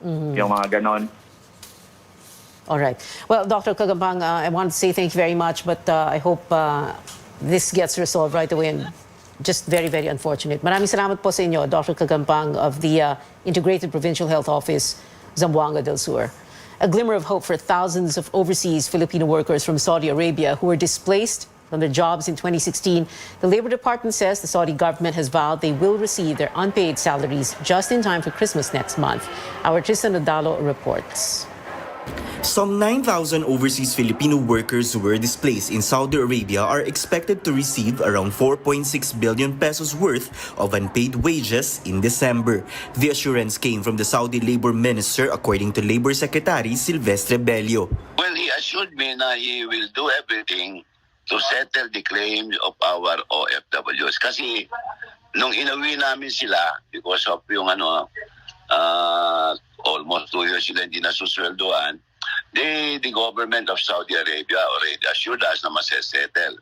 Yung mga ganon. All right. Well, Dr. Kagampang, I want to say thank you very much, but I hope this gets resolved right away, and just very, very unfortunate. Maraming salamat po sa inyo, Dr. Kagampang of the Integrated Provincial Health Office, Zamboanga del Sur. A glimmer of hope for thousands of overseas Filipino workers from Saudi Arabia who were displaced from their jobs in 2016. The Labor Department says the Saudi government has vowed they will receive their unpaid salaries just in time for Christmas next month. Our Tristan Odalo reports. Some 9,000 overseas Filipino workers who were displaced in Saudi Arabia are expected to receive around 4.6 billion pesos worth of unpaid wages in December. The assurance came from the Saudi Labor Minister, according to Labor Secretary Silvestre Bello. Well, he assured me na he will do everything to settle the claims of our OFWs. Kasi nung inuwi namin sila, because of yung almost 2 years sila hindi nasusweldoan, the government of Saudi Arabia already assured us na masesettle.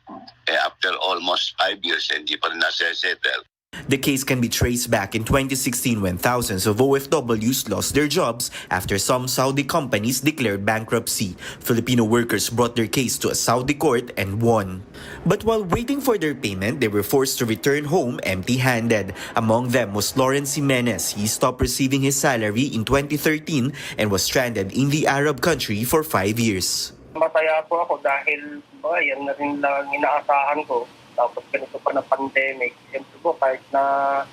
After almost 5 years, hindi pa rin nasesettle. The case can be traced back in 2016 when thousands of OFWs lost their jobs after some Saudi companies declared bankruptcy. Filipino workers brought their case to a Saudi court and won. But while waiting for their payment, they were forced to return home empty-handed. Among them was Lawrence Jimenez. He stopped receiving his salary in 2013 and was stranded in the Arab country for 5 years. Masaya po ako dahil yan na rin lang inaasahan ko. Tapos ganito pa na pandemic. Siyempre po kahit na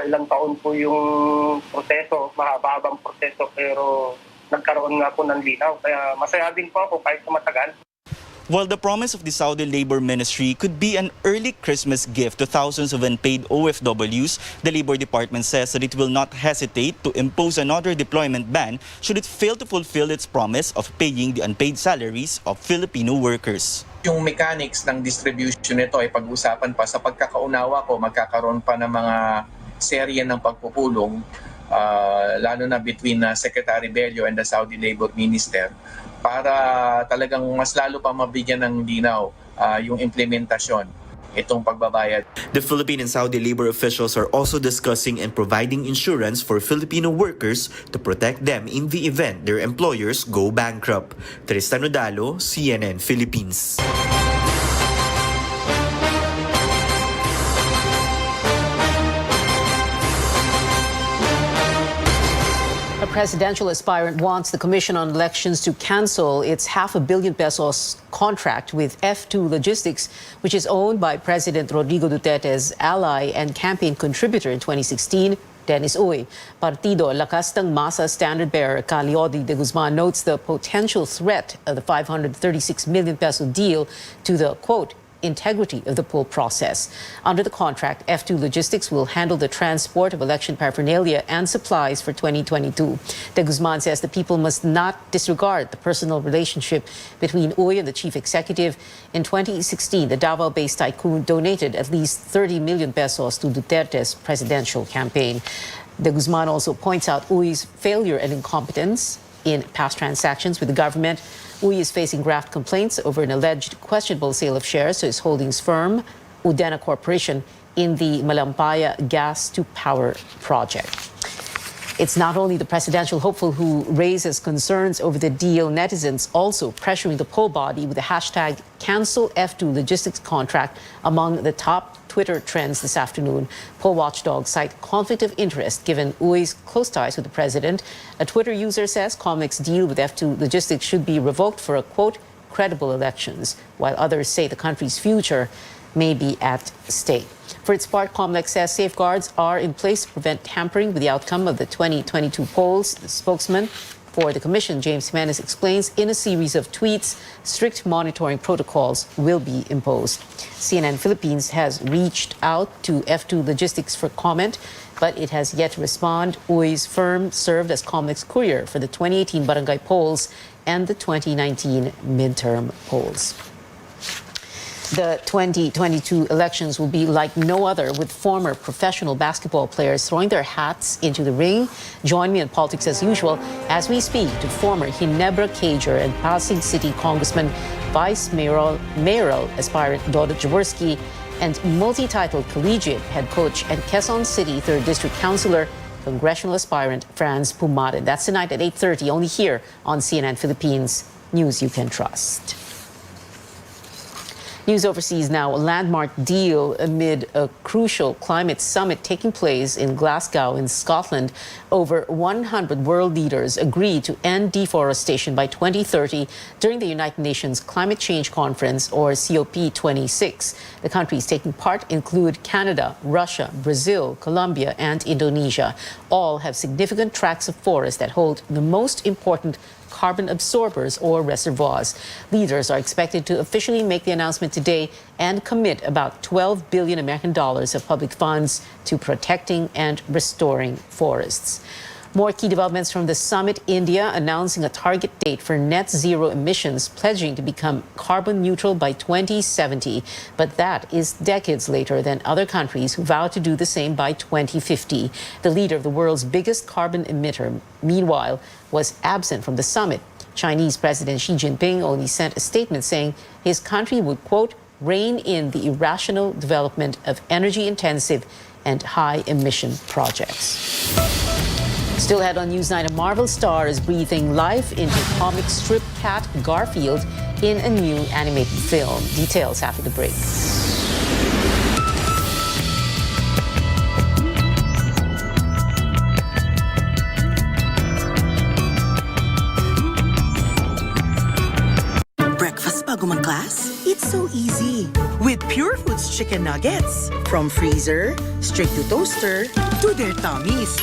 ilang taon po yung proseso, mahaba-habang proseso, pero nagkaroon nga po ng linaw. Kaya masaya din po ako kahit na matagal. While the promise of the Saudi Labor Ministry could be an early Christmas gift to thousands of unpaid OFWs, the Labor Department says that it will not hesitate to impose another deployment ban should it fail to fulfill its promise of paying the unpaid salaries of Filipino workers. Yung mechanics ng distribution nito ay pag-usapan pa. Sa pagkakaunawa ko, magkakaroon pa ng mga serye ng pagpupulong, lalo na between Secretary Bello and the Saudi Labor Minister, para talagang mas lalo pa mabigyan ng linaw yung implementasyon itong pagbabayad. The Philippine and Saudi labor officials are also discussing and providing insurance for Filipino workers to protect them in the event their employers go bankrupt. Tristan Odalo, CNN Philippines. A presidential aspirant wants the Commission on Elections to cancel its $500 million pesos contract with F2 Logistics, which is owned by President Rodrigo Duterte's ally and campaign contributor in 2016, Dennis Uy. Partido Lakas ng Masa standard-bearer Caliodi de Guzman notes the potential threat of the 536 million peso deal to the, quote, integrity of the poll process. Under the contract, F2 Logistics will handle the transport of election paraphernalia and supplies for 2022. De Guzman says the people must not disregard the personal relationship between Uy and the chief executive. In 2016, the Davao-based tycoon donated at least 30 million pesos to Duterte's presidential campaign. De Guzman also points out Uy's failure and incompetence in past transactions with the government. Uy is facing graft complaints over an alleged questionable sale of shares to his holdings firm, Udena Corporation, in the Malampaya gas-to-power project. It's not only the presidential hopeful who raises concerns over the deal. Netizens also pressuring the poll body with the hashtag Cancel F2 Logistics contract among the top Twitter trends this afternoon. Poll watchdogs cite conflict of interest given Uy's close ties with the president. A Twitter user says Comlec's deal with F2 Logistics should be revoked for a, quote, credible elections, while others say the country's future may be at stake. For its part, Comlex says safeguards are in place to prevent tampering with the outcome of the 2022 polls. The spokesman for the commission, James Jimenez, explains in a series of tweets, strict monitoring protocols will be imposed. CNN Philippines has reached out to F2 Logistics for comment, but it has yet to respond. Uy's firm served as Comlex courier for the 2018 barangay polls and the 2019 midterm polls. The 2022 elections will be like no other, with former professional basketball players throwing their hats into the ring. Join me in politics as usual as we speak to former Ginebra Cager and Pasig City Congressman Vice Mayoral aspirant Dodo Jaworski and multi-titled collegiate head coach and Quezon City 3rd District Councilor congressional aspirant Franz Pumarin. That's tonight at 8:30, only here on CNN Philippines, news you can trust. News overseas now, a landmark deal amid a crucial climate summit taking place in Glasgow in Scotland. Over 100 world leaders agreed to end deforestation by 2030 during the United Nations Climate Change Conference, or COP26. The countries taking part include Canada, Russia, Brazil, Colombia, and Indonesia. All have significant tracts of forest that hold the most important carbon absorbers or reservoirs. Leaders are expected to officially make the announcement today and commit about $12 billion American of public funds to protecting and restoring forests. More key developments from the summit. India announcing a target date for net zero emissions, pledging to become carbon neutral by 2070. But that is decades later than other countries who vow to do the same by 2050. The leader of the world's biggest carbon emitter, meanwhile, was absent from the summit. Chinese President Xi Jinping only sent a statement saying his country would, quote, rein in the irrational development of energy-intensive and high-emission projects. Still ahead on Newsnight, a Marvel star is breathing life into comic strip cat Garfield in a new animated film. Details after the break. Breakfast bago mag-class? It's so easy. With Pure Foods chicken nuggets. From freezer, straight to toaster, to their tummies.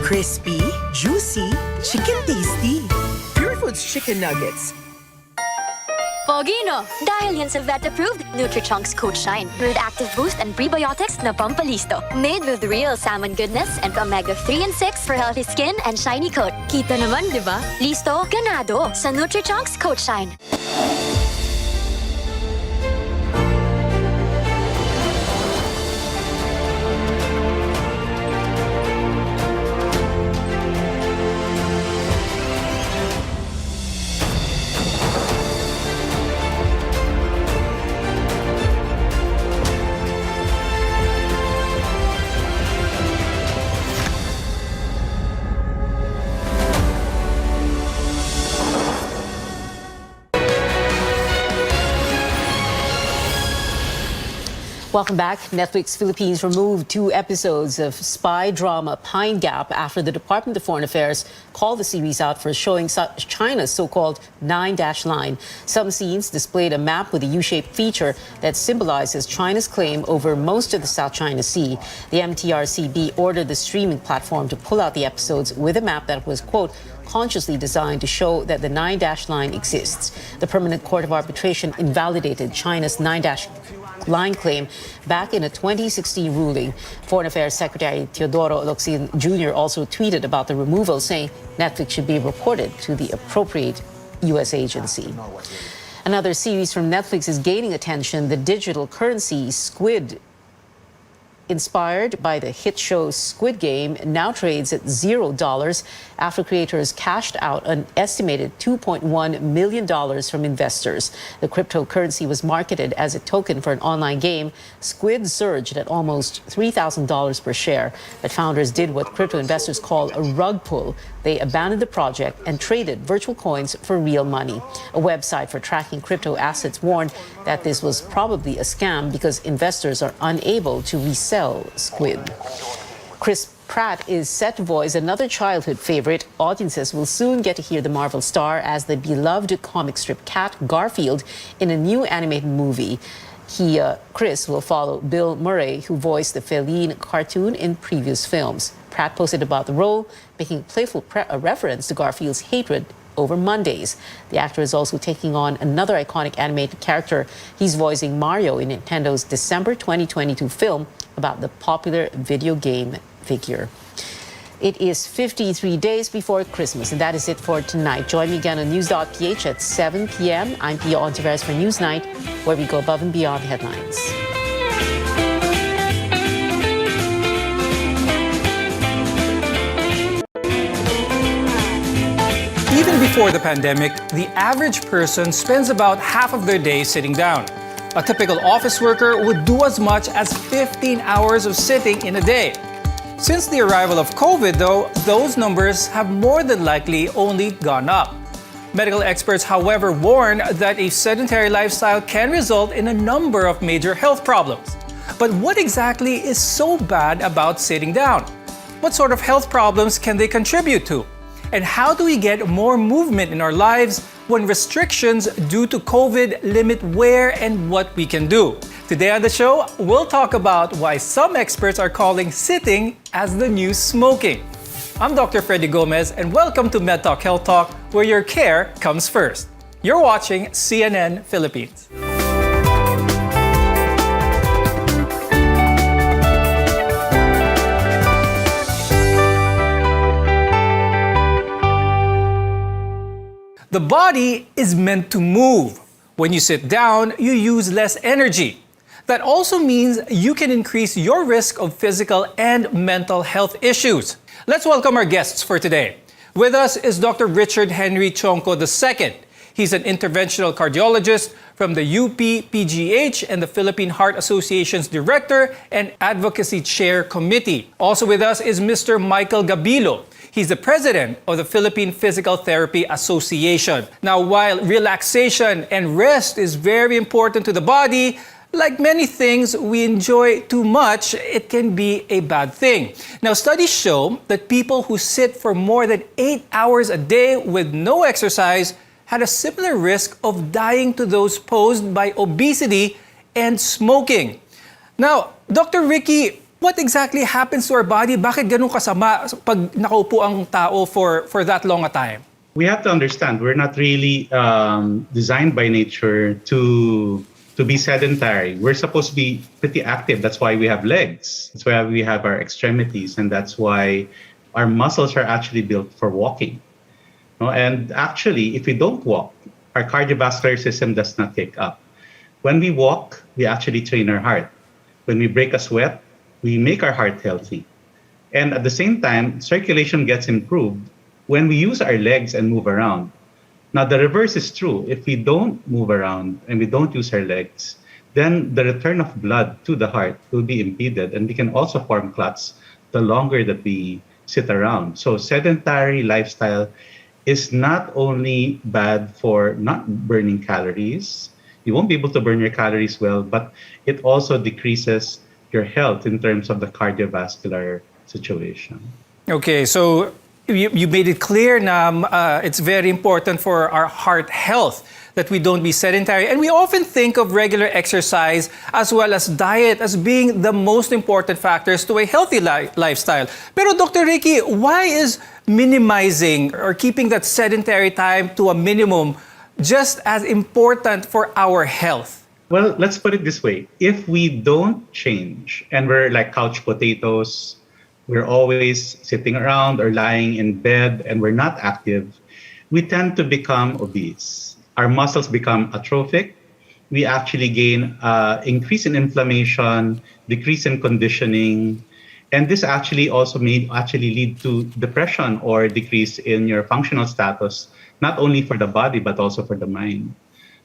Crispy, juicy, chicken tasty. Pure Foods chicken nuggets. Pogi, no? Dahil yan sa vet-approved Nutri-Chunks Coat Shine with active boost and prebiotics na pampalisto. Made with real salmon goodness and omega-3 and 6 for healthy skin and shiny coat. Kita naman, di ba? Listo, ganado sa Nutri-Chunks Coat Shine. Welcome back. Netflix Philippines removed 2 episodes of spy drama Pine Gap after the Department of Foreign Affairs called the series out for showing China's so-called 9-line. Some scenes displayed a map with a U-shaped feature that symbolizes China's claim over most of the South China Sea. The MTRCB ordered the streaming platform to pull out the episodes with a map that was, quote, consciously designed to show that the 9-line exists. The Permanent Court of Arbitration invalidated China's 9-line claim back in a 2016 ruling. Foreign Affairs Secretary Teodoro Locsin Jr. also tweeted about the removal, saying Netflix should be reported to the appropriate U.S. agency. Another series from Netflix is gaining attention, the digital currency Squid. Inspired by the hit show Squid Game, now trades at $0 after creators cashed out an estimated $2.1 million from investors. The cryptocurrency was marketed as a token for an online game. Squid surged at almost $3,000 per share, but founders did what crypto investors call a rug pull. They abandoned the project and traded virtual coins for real money. A website for tracking crypto assets warned that this was probably a scam because investors are unable to resell Squid. Chris Pratt is set to voice another childhood favorite. Audiences will soon get to hear the Marvel star as the beloved comic strip cat Garfield in a new animated movie. Chris will follow Bill Murray, who voiced the feline cartoon in previous films. Pratt posted about the role, making a playful reference to Garfield's hatred over Mondays. The actor is also taking on another iconic animated character. He's voicing Mario in Nintendo's December 2022 film about the popular video game figure. It is 53 days before Christmas, and that is it for tonight. Join me again on News.ph at 7 p.m. I'm Pia Ontiveros for Newsnight, where we go above and beyond the headlines. Even before the pandemic, the average person spends about half of their day sitting down. A typical office worker would do as much as 15 hours of sitting in a day. Since the arrival of COVID, though, those numbers have more than likely only gone up. Medical experts, however, warn that a sedentary lifestyle can result in a number of major health problems. But what exactly is so bad about sitting down? What sort of health problems can they contribute to? And how do we get more movement in our lives when restrictions due to COVID limit where and what we can do? Today on the show, we'll talk about why some experts are calling sitting as the new smoking. I'm Dr. Freddy Gomez, and welcome to MedTalk Health Talk, where your care comes first. You're watching CNN Philippines. The body is meant to move. When you sit down, you use less energy. That also means you can increase your risk of physical and mental health issues. Let's welcome our guests for today. With us is Dr. Richard Henry Chonco II. He's an interventional cardiologist from the UP-PGH and the Philippine Heart Association's Director and Advocacy Chair Committee. Also with us is Mr. Michael Gabilo. He's the president of the Philippine Physical Therapy Association. Now, while relaxation and rest is very important to the body, like many things we enjoy too much, it can be a bad thing. Now, studies show that people who sit for more than 8 hours a day with no exercise had a similar risk of dying to those posed by obesity and smoking. Now, Dr. Ricky, what exactly happens to our body? Bakit ganun kasama pag nakaupo ang tao for that long a time? We have to understand we're not really designed by nature to be sedentary. We're supposed to be pretty active. That's why we have legs. That's why we have our extremities, and that's why our muscles are actually built for walking. No? And actually, if we don't walk, our cardiovascular system does not kick up. When we walk, we actually train our heart. When we break a sweat, we make our heart healthy. And at the same time, circulation gets improved when we use our legs and move around. Now, the reverse is true. If we don't move around and we don't use our legs, then the return of blood to the heart will be impeded, and we can also form clots the longer that we sit around. So sedentary lifestyle is not only bad for not burning calories, you won't be able to burn your calories well, but it also decreases your health in terms of the cardiovascular situation. Okay, so you made it clear na it's very important for our heart health that we don't be sedentary. And we often think of regular exercise as well as diet as being the most important factors to a healthy lifestyle. Pero Dr. Ricky, why is minimizing or keeping that sedentary time to a minimum just as important for our health? Well, let's put it this way. If we don't change and we're like couch potatoes, we're always sitting around or lying in bed and we're not active, we tend to become obese. Our muscles become atrophic. We actually gain increase in inflammation, decrease in conditioning, and this actually also may actually lead to depression or decrease in your functional status, not only for the body but also for the mind.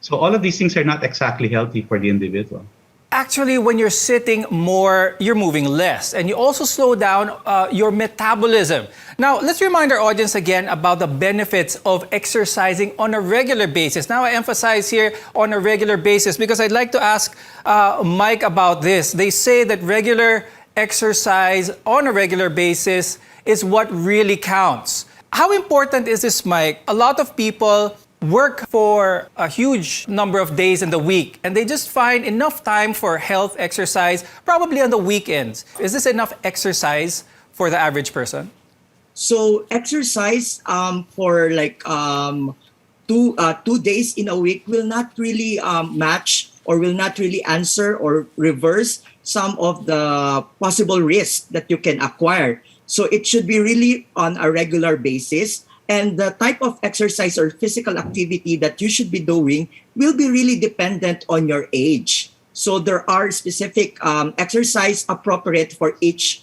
So all of these things are not exactly healthy for the individual. Actually, when you're sitting more, you're moving less, and you also slow down your metabolism. Now, let's remind our audience again about the benefits of exercising on a regular basis. Now, I emphasize here on a regular basis because I'd like to ask Mike about this. They say that regular exercise on a regular basis is what really counts. How important is this, Mike? A lot of people work for a huge number of days in the week, and they just find enough time for health exercise, probably on the weekends. Is this enough exercise for the average person? So exercise for like 2 days in a week will not really match or will not really answer or reverse some of the possible risks that you can acquire. So it should be really on a regular basis. And the type of exercise or physical activity that you should be doing will be really dependent on your age. So there are specific exercise appropriate for each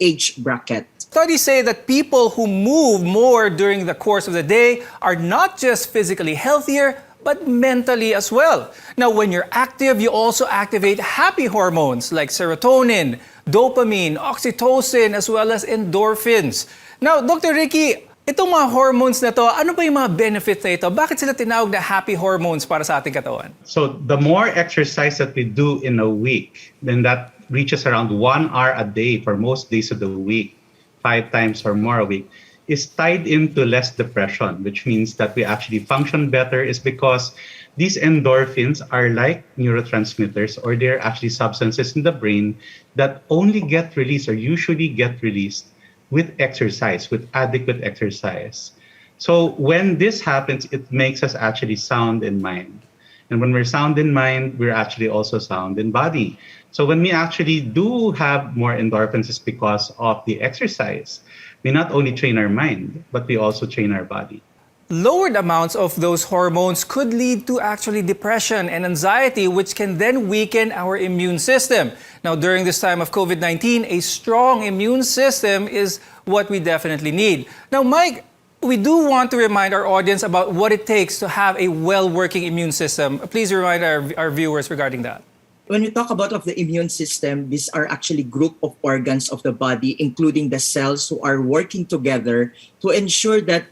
age bracket. Studies say that people who move more during the course of the day are not just physically healthier, but mentally as well. Now, when you're active, you also activate happy hormones like serotonin, dopamine, oxytocin, as well as endorphins. Now, Dr. Ricky, itong mga hormones na to, ano ba yung mga benefits na ito? Bakit sila tinawag na happy hormones para sa ating katawan? So the more exercise that we do in a week, then that reaches around 1 hour a day for most days of the week, 5 times or more a week, is tied into less depression, which means that we actually function better, is because these endorphins are like neurotransmitters, or they're actually substances in the brain that only get released or usually get released with exercise, with adequate exercise. So when this happens, it makes us actually sound in mind. And when we're sound in mind, we're actually also sound in body. So when we actually do have more endorphins, it's because of the exercise. We not only train our mind, but we also train our body. Lowered amounts of those hormones could lead to actually depression and anxiety, which can then weaken our immune system. Now, during this time of COVID-19, a strong immune system is what we definitely need. Now, Mike, we do want to remind our audience about what it takes to have a well-working immune system. Please remind our viewers regarding that. When we talk about of the immune system, these are actually group of organs of the body, including the cells, who are working together to ensure that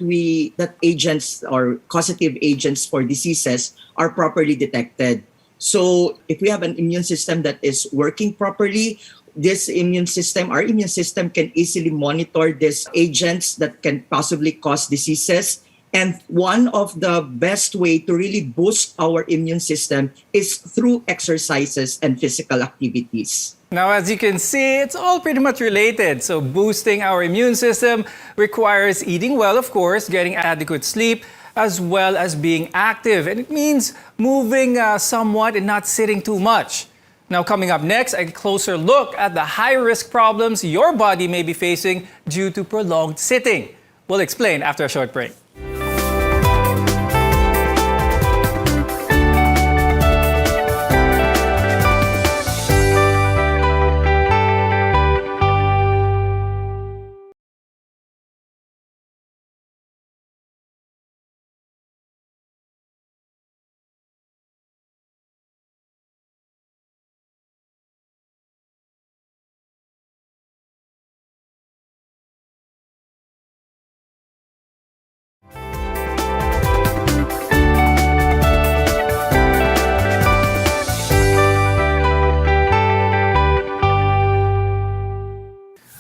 agents or causative agents for diseases are properly detected. So if we have an immune system that is working properly, our immune system can easily monitor these agents that can possibly cause diseases. And one of the best way to really boost our immune system is through exercises and physical activities. Now, as you can see, it's all pretty much related. So boosting our immune system requires eating well, of course, getting adequate sleep, as well as being active. And it means moving somewhat and not sitting too much. Now, coming up next, a closer look at the high-risk problems your body may be facing due to prolonged sitting. We'll explain after a short break.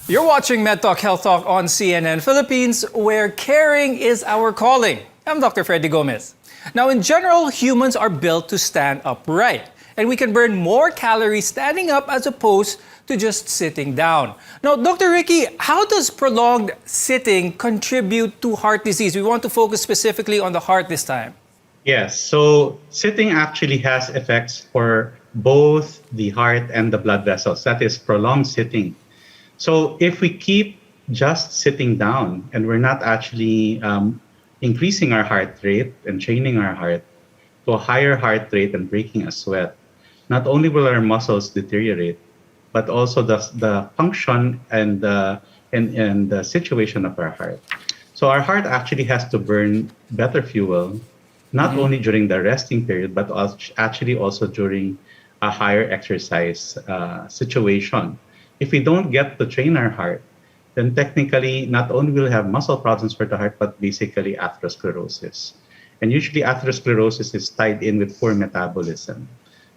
You're watching MedTalk Health Talk on CNN Philippines, where caring is our calling. I'm Dr. Freddy Gomez. Now, in general, humans are built to stand upright, and we can burn more calories standing up as opposed to just sitting down. Now, Dr. Ricky, how does prolonged sitting contribute to heart disease? We want to focus specifically on the heart this time. Yes, so sitting actually has effects for both the heart and the blood vessels. That is prolonged sitting. So if we keep just sitting down and we're not actually increasing our heart rate and training our heart to a higher heart rate and breaking a sweat, not only will our muscles deteriorate, but also the function and the situation of our heart. So our heart actually has to burn better fuel, not only during the resting period, but actually also during a higher exercise situation. If we don't get to train our heart, then technically not only will we have muscle problems for the heart, but basically atherosclerosis. And usually atherosclerosis is tied in with poor metabolism.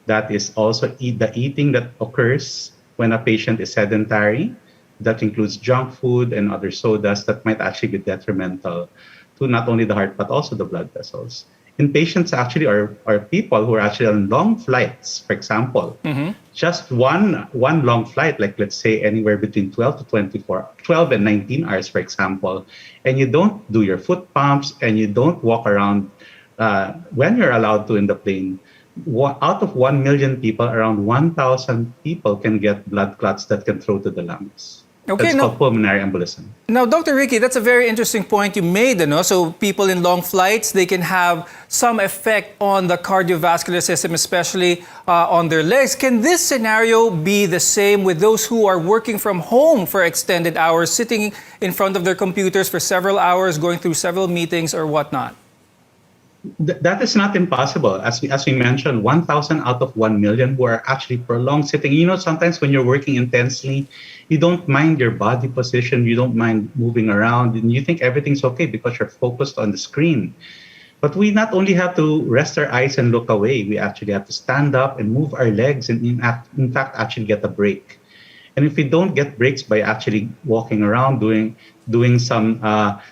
That is also the eating that occurs when a patient is sedentary. That includes junk food and other sodas that might actually be detrimental to not only the heart, but also the blood vessels. In patients actually are people who are actually on long flights, for example. Just one long flight, like let's say anywhere between 12 and 19 hours, for example, and you don't do your foot pumps and you don't walk around when you're allowed to in the plane, out of 1 million people, around 1,000 people can get blood clots that can throw to the lungs. Okay, That's called pulmonary embolism. Now, Dr. Ricky, that's a very interesting point you made. So people in long flights, they can have some effect on the cardiovascular system, especially on their legs. Can this scenario be the same with those who are working from home for extended hours, sitting in front of their computers for several hours, going through several meetings or whatnot? That is not impossible. As we mentioned, 1,000 out of 1 million who are actually prolonged sitting. You know, sometimes when you're working intensely, you don't mind your body position, you don't mind moving around, and you think everything's okay because you're focused on the screen. But we not only have to rest our eyes and look away, we actually have to stand up and move our legs and in fact actually get a break. And if we don't get breaks by actually walking around, doing some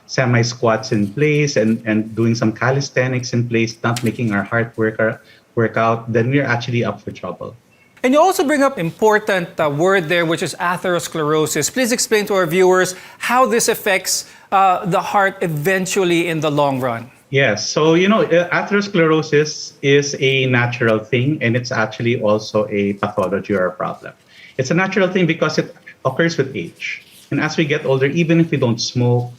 semi squats in place and doing some calisthenics in place, not making our heart work out, then we're actually up for trouble. And you also bring up important word there, which is atherosclerosis. Please explain to our viewers how this affects the heart eventually in the long run. Yes, so atherosclerosis is a natural thing, and it's actually also a pathology or a problem. It's a natural thing because it occurs with age. And as we get older, even if we don't smoke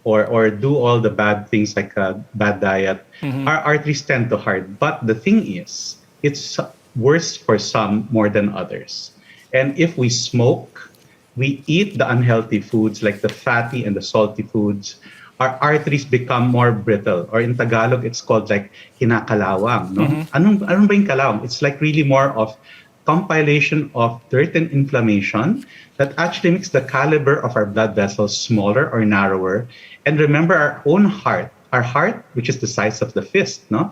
or do all the bad things like a bad diet, our arteries tend to harden. But the thing is, it's worse for some more than others. And if we smoke, we eat the unhealthy foods like the fatty and the salty foods, our arteries become more brittle. Or in Tagalog, it's called like kinakalawang. No? Anong ba yung kalawang? It's like really more of compilation of dirt and inflammation that actually makes the caliber of our blood vessels smaller or narrower. And remember our heart, which is the size of the fist, no?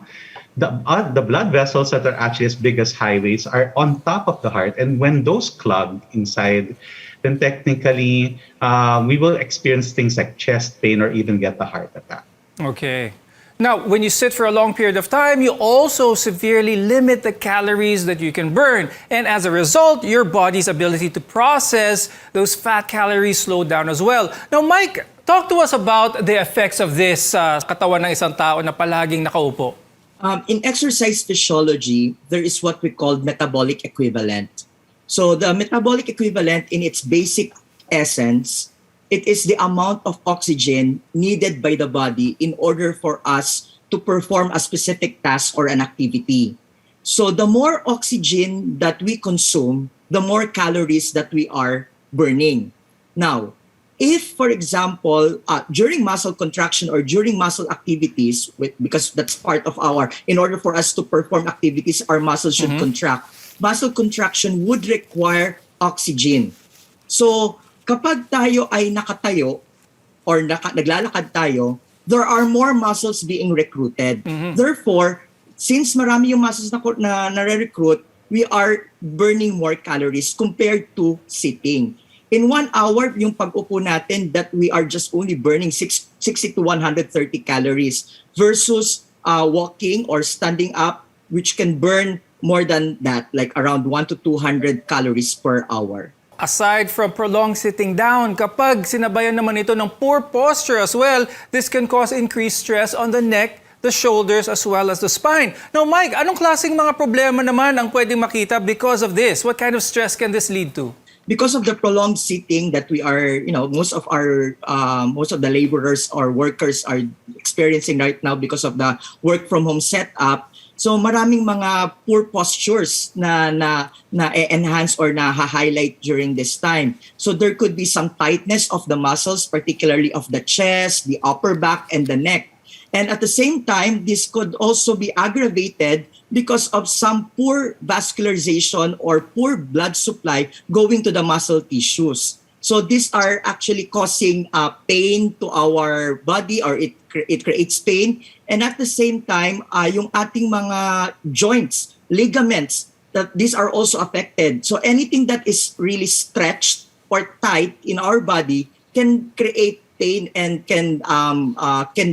The blood vessels that are actually as big as highways are on top of the heart. And when those clog inside, then technically we will experience things like chest pain or even get a heart attack. Okay. Now, when you sit for a long period of time, you also severely limit the calories that you can burn. And as a result, your body's ability to process those fat calories slow down as well. Now, Mike, talk to us about the effects of this sa katawan ng isang tao na palaging nakaupo. In exercise physiology, there is what we call metabolic equivalent. So the metabolic equivalent in its basic essence, it is the amount of oxygen needed by the body in order for us to perform a specific task or an activity. So the more oxygen that we consume, the more calories that we are burning. Now, if, for example, during muscle contraction or during muscle activities, because that's part of in order for us to perform activities, our muscles should contract. Muscle contraction would require oxygen. So, kapag tayo ay nakatayo or naglalakad tayo, there are more muscles being recruited. Therefore, since marami yung muscles na nare-recruit, we are burning more calories compared to sitting. In 1 hour, yung pag-upo natin, that we are just only burning 60 to 130 calories versus walking or standing up, which can burn more than that, like around 1 to 200 calories per hour. Aside from prolonged sitting down, kapag sinabayan naman ito ng poor posture as well, this can cause increased stress on the neck, the shoulders, as well as the spine. Now, Mike, anong klaseng mga problema naman ang pwedeng makita because of this? What kind of stress can this lead to? Because of the prolonged sitting that we are, most of the laborers or workers are experiencing right now because of the work from home setup. So maraming mga poor postures na enhance or na highlight during this time. So there could be some tightness of the muscles, particularly of the chest, the upper back, and the neck. And at the same time, this could also be aggravated because of some poor vascularization or poor blood supply going to the muscle tissues. So these are actually causing pain to our body, or it creates pain. And at the same time, yung ating mga joints, ligaments, that these are also affected. So anything that is really stretched or tight in our body can create pain and can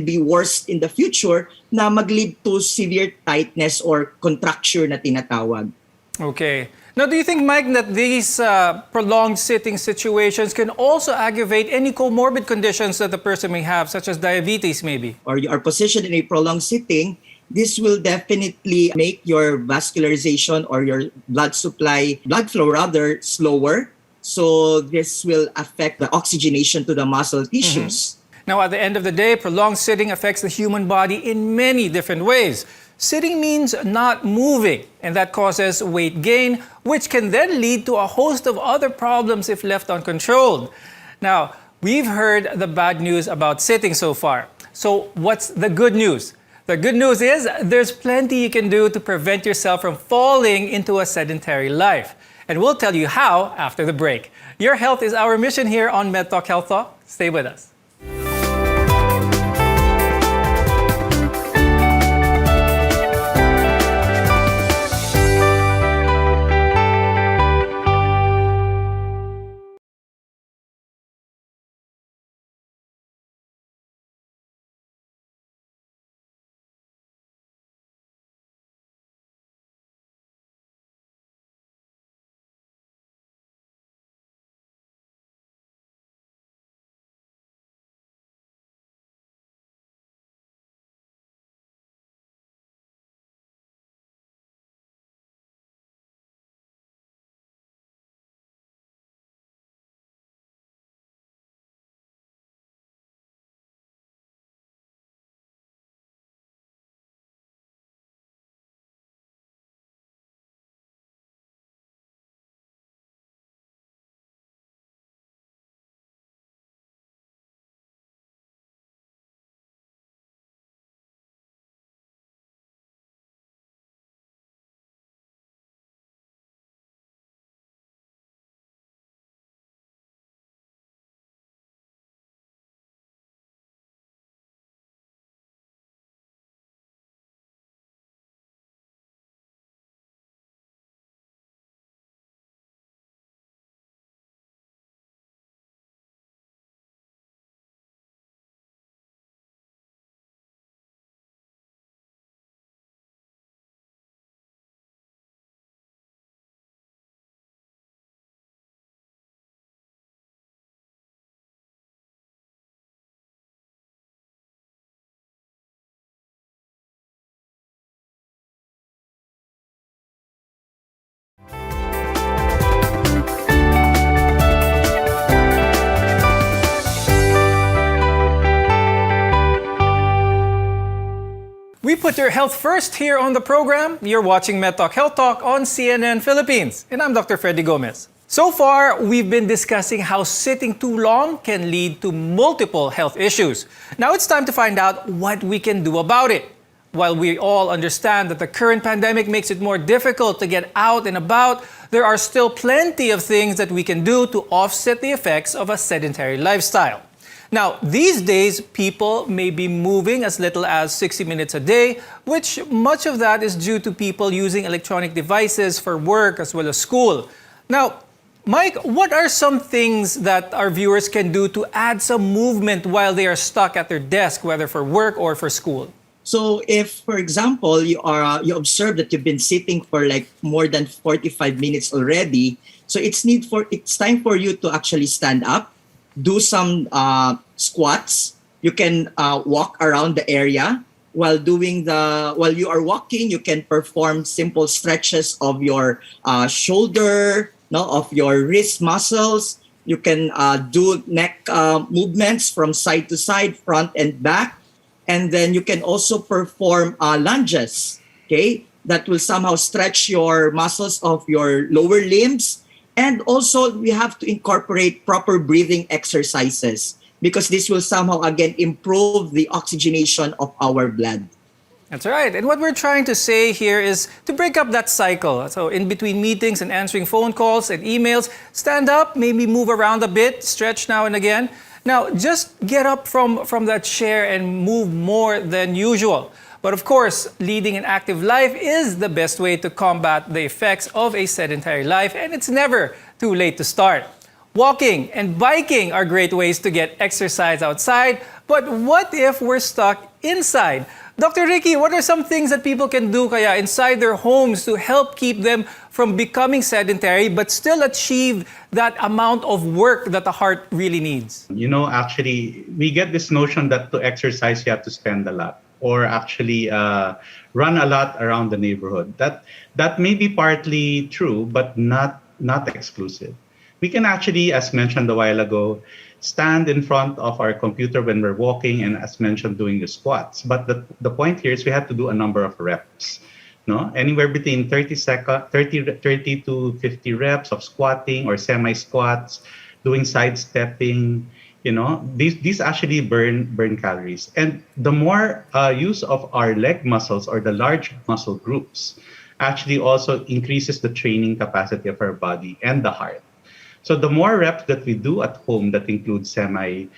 be worse in the future na mag-lead to severe tightness or contracture na tinatawag. Okay. Now, do you think, Mike, that these prolonged sitting situations can also aggravate any comorbid conditions that the person may have, such as diabetes maybe? Or you are positioned in a prolonged sitting, this will definitely make your vascularization or your blood flow rather, slower. So this will affect the oxygenation to the muscle tissues. Now, at the end of the day, prolonged sitting affects the human body in many different ways. Sitting means not moving, and that causes weight gain, which can then lead to a host of other problems if left uncontrolled. Now, we've heard the bad news about sitting so far. So what's the good news? The good news is there's plenty you can do to prevent yourself from falling into a sedentary life. And we'll tell you how after the break. Your health is our mission here on MedTalk Health Talk. Stay with us. We put your health first here on the program. You're watching MedTalk Health Talk on CNN Philippines. And I'm Dr. Freddy Gomez. So far, we've been discussing how sitting too long can lead to multiple health issues. Now it's time to find out what we can do about it. While we all understand that the current pandemic makes it more difficult to get out and about, there are still plenty of things that we can do to offset the effects of a sedentary lifestyle. Now, these days, people may be moving as little as 60 minutes a day, which much of that is due to people using electronic devices for work as well as school. Now, Mike, what are some things that our viewers can do to add some movement while they are stuck at their desk, whether for work or for school? So if, for example, you observe that you've been sitting for like more than 45 minutes already, so it's time for you to actually stand up, do some squats. You can walk around the area. While you are walking, you can perform simple stretches of your shoulder, of your wrist muscles. You can do neck movements from side to side, front and back. And then you can also perform lunges, okay? That will somehow stretch your muscles of your lower limbs. And also, we have to incorporate proper breathing exercises because this will somehow, again, improve the oxygenation of our blood. That's right. And what we're trying to say here is to break up that cycle. So in between meetings and answering phone calls and emails, stand up, maybe move around a bit, stretch now and again. Now, just get up from that chair and move more than usual. But of course, leading an active life is the best way to combat the effects of a sedentary life, and it's never too late to start. Walking and biking are great ways to get exercise outside, but what if we're stuck inside? Dr. Ricky, what are some things that people can do kaya inside their homes to help keep them from becoming sedentary but still achieve that amount of work that the heart really needs? Actually, we get this notion that to exercise you have to spend a lot, or actually run a lot around the neighborhood. That may be partly true, but not exclusive. We can actually, as mentioned a while ago, stand in front of our computer when we're walking and, as mentioned, doing the squats. But the point here is we have to do a number of reps. Anywhere between 30 to 50 reps of squatting or semi-squats, doing sidestepping, These actually burn calories. And the more use of our leg muscles or the large muscle groups actually also increases the training capacity of our body and the heart. So the more reps that we do at home, that includes semi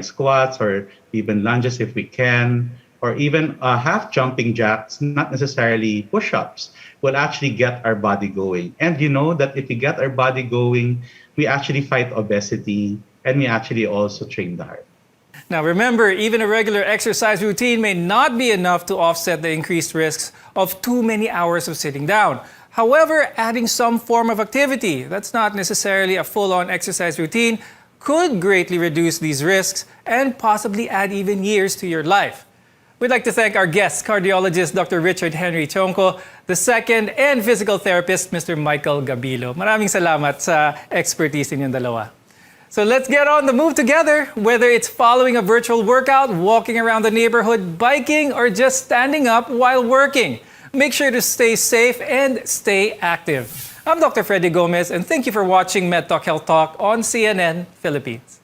squats or even lunges if we can, or even half jumping jacks, not necessarily push-ups, will actually get our body going. And you know that if we get our body going, we actually fight obesity and we actually also train the heart. Now remember, even a regular exercise routine may not be enough to offset the increased risks of too many hours of sitting down. However, adding some form of activity that's not necessarily a full-on exercise routine could greatly reduce these risks and possibly add even years to your life. We'd like to thank our guest, cardiologist Dr. Richard Henry Chonco II, and physical therapist Mr. Michael Gabilo. Maraming salamat sa expertise ninyong dalawa. So let's get on the move together, whether it's following a virtual workout, walking around the neighborhood, biking, or just standing up while working. Make sure to stay safe and stay active. I'm Dr. Freddy Gomez, and thank you for watching MedTalk Health Talk on CNN Philippines.